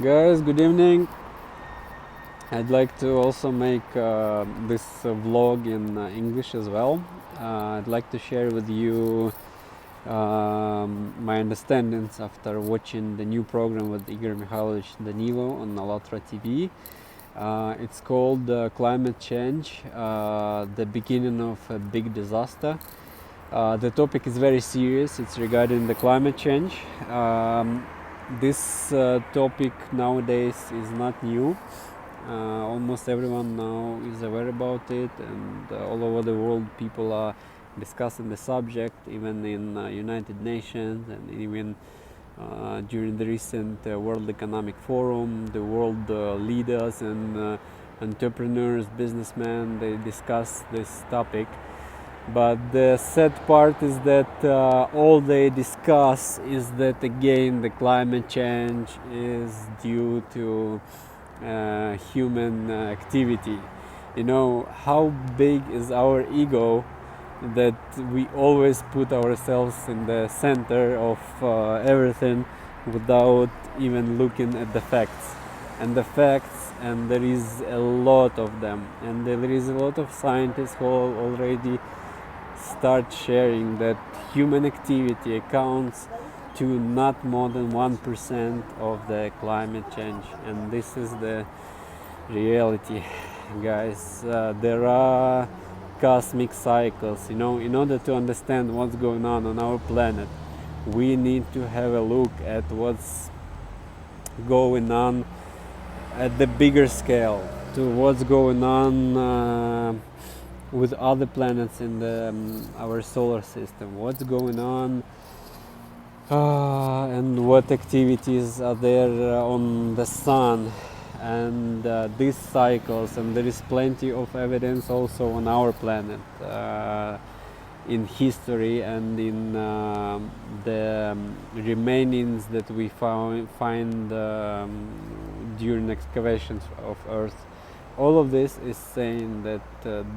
Guys, good evening. I'd like to also make this vlog in English as well. I'd like to share with you my understandings after watching the new program with Igor Mikhailovich Danilov on AllatRa TV. It's called Climate Change, the beginning of a big disaster. The topic is very serious. It's regarding the climate change. This topic nowadays is not new. Almost everyone now is aware about it, and all over the world people are discussing the subject, even in United Nations, and even during the recent World Economic Forum, the world leaders and entrepreneurs, businessmen, they discuss this topic. But the sad part is that all they discuss is that again the climate change is due to human activity. You know, how big is our ego that we always put ourselves in the center of everything without even looking at the facts. And there is a lot of them, and there is a lot of scientists who already start sharing that human activity accounts to not more than 1% of the climate change, and this is the reality, guys. There are cosmic cycles. You know, in order to understand what's going on our planet, we need to have a look at what's going on at the bigger scale, to what's going on with other planets in our solar system, what's going on and what activities are there on the sun, and these cycles. And there is plenty of evidence also on our planet in history and in the remainings that we find during excavations of Earth. All of this is saying that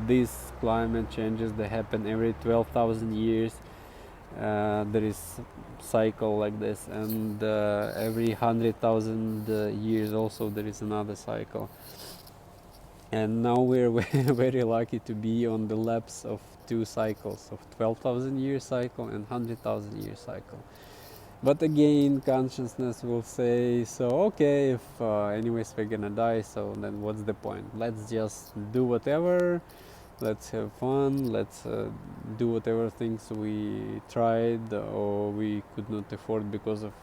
these climate changes, they happen every 12,000 years. There is cycle like this, and every 100,000 years also there is another cycle. And now we're very lucky to be on the lapse of two cycles, of 12,000 year cycle and 100,000 year cycle. But again, consciousness will say, so okay, if anyways we're gonna die, so then what's the point? Let's just do whatever, let's have fun, let's do whatever things we tried or we could not afford because of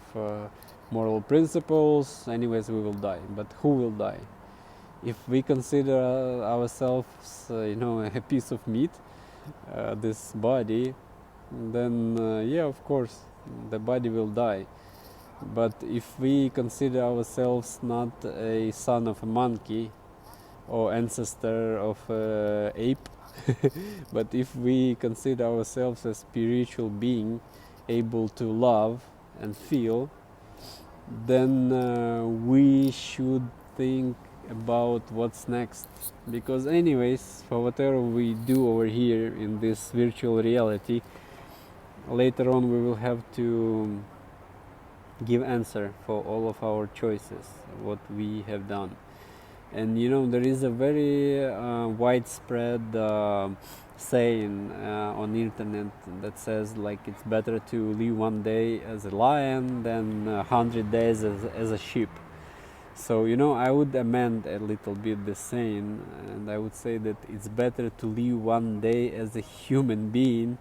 moral principles. Anyways, we will die. But who will die? If we consider ourselves, a piece of meat, this body, then yeah, of course, the body will die. But if we consider ourselves not a son of a monkey or ancestor of an ape, but if we consider ourselves a spiritual being able to love and feel, then we should think about what's next. Because anyways, for whatever we do over here in this virtual reality, later on we will have to give answer for all of our choices, what we have done. And there is a very widespread saying on internet that says, like, it's better to live one day as a lion than 100 days as a sheep. So I would amend a little bit the saying, and I would say that it's better to live one day as a human being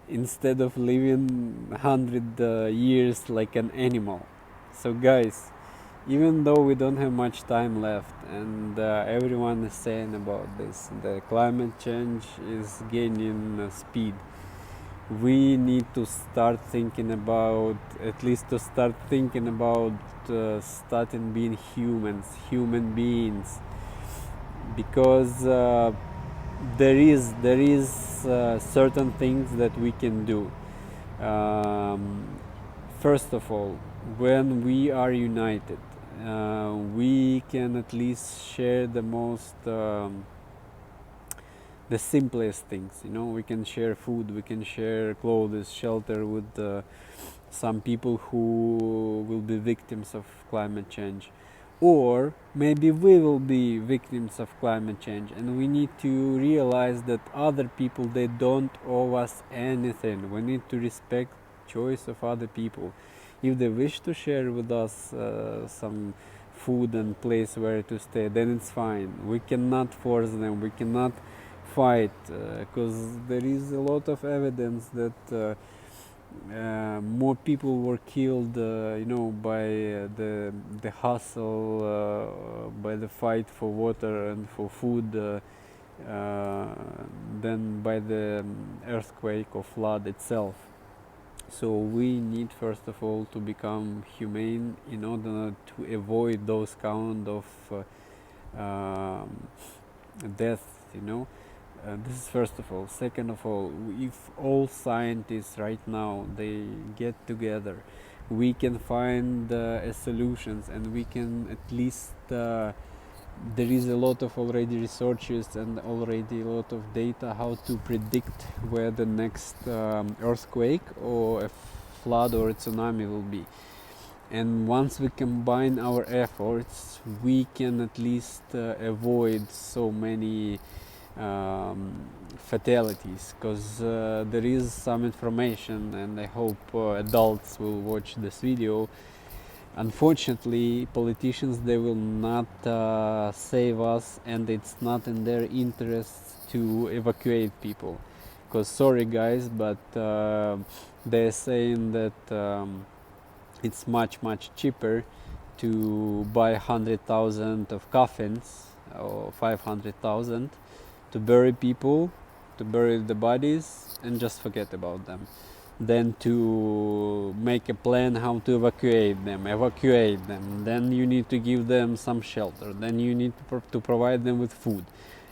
instead of living 100 years like an animal. So guys, even though we don't have much time left, and everyone is saying about this, the climate change is gaining speed, we need to start thinking about, at least to start thinking about starting being human beings, because there is certain things that we can do. First of all, when we are united, we can at least share the most the simplest things. We can share food, we can share clothes, shelter with some people who will be victims of climate change, or maybe we will be victims of climate change, and we need to realize that other people, they don't owe us anything. We need to respect choice of other people. If they wish to share with us some food and place where to stay, then it's fine. We cannot force them, we cannot fight, because there is a lot of evidence that more people were killed, by the hustle, by the fight for water and for food, than by the earthquake or flood itself. So we need first of all to become humane in order to avoid those kind of deaths, this is first of all. Second of all, if all scientists right now they get together, we can find solutions, and we can at least there is a lot of already researches and already a lot of data how to predict where the next earthquake or a flood or a tsunami will be. And once we combine our efforts, we can at least avoid so many fatalities, because there is some information, and I hope adults will watch this video. Unfortunately, politicians, they will not save us, and it's not in their interests to evacuate people, because sorry guys, but they're saying that it's much cheaper to buy 100,000 of coffins or 500,000 to bury people, to bury the bodies and just forget about them, than to make a plan how to evacuate them. Then you need to give them some shelter, then you need to provide them with food,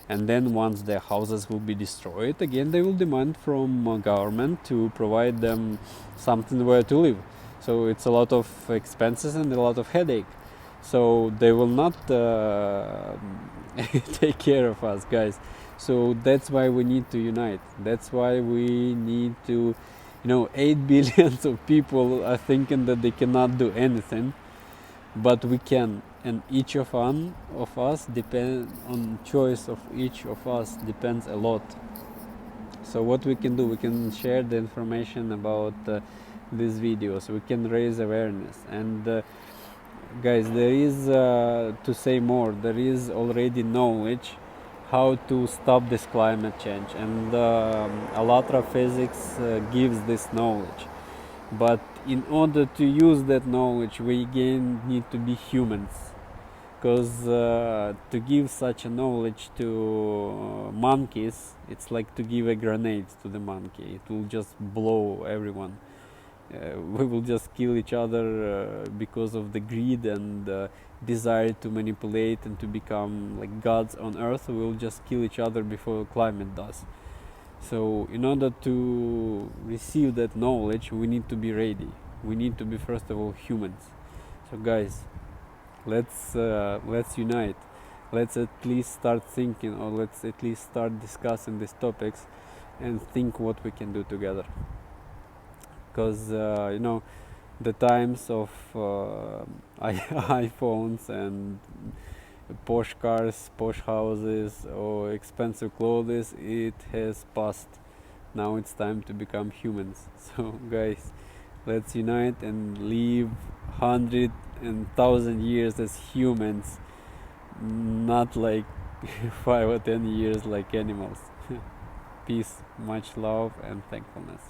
and then once their houses will be destroyed, again they will demand from government to provide them something where to live. So it's a lot of expenses and a lot of headache. So they will not take care of us, guys. So that's why we need to unite. That's why we need to, 8 billion of people are thinking that they cannot do anything, but we can. And each of us depend on choice of each of us depends a lot. So what we can do, we can share the information about these videos. We can raise awareness. And guys, there is to say more. There is already knowledge how to stop this climate change, and AllatRa physics gives this knowledge. But in order to use that knowledge, we again need to be humans, because to give such a knowledge to monkeys, it's like to give a grenade to the monkey. It will just blow everyone. We will just kill each other because of the greed and desire to manipulate and to become like gods on earth. We will just kill each other before climate does. So in order to receive that knowledge, we need to be ready. We need to be first of all humans. So guys, let's unite. Let's at least start thinking, or let's at least start discussing these topics and think what we can do together. Because the times of iPhones and posh cars, posh houses, or expensive clothes, it has passed. Now it's time to become humans. So guys, let's unite and live 100 and 1,000 years as humans, not like 5 or 10 years like animals. Peace, much love and thankfulness.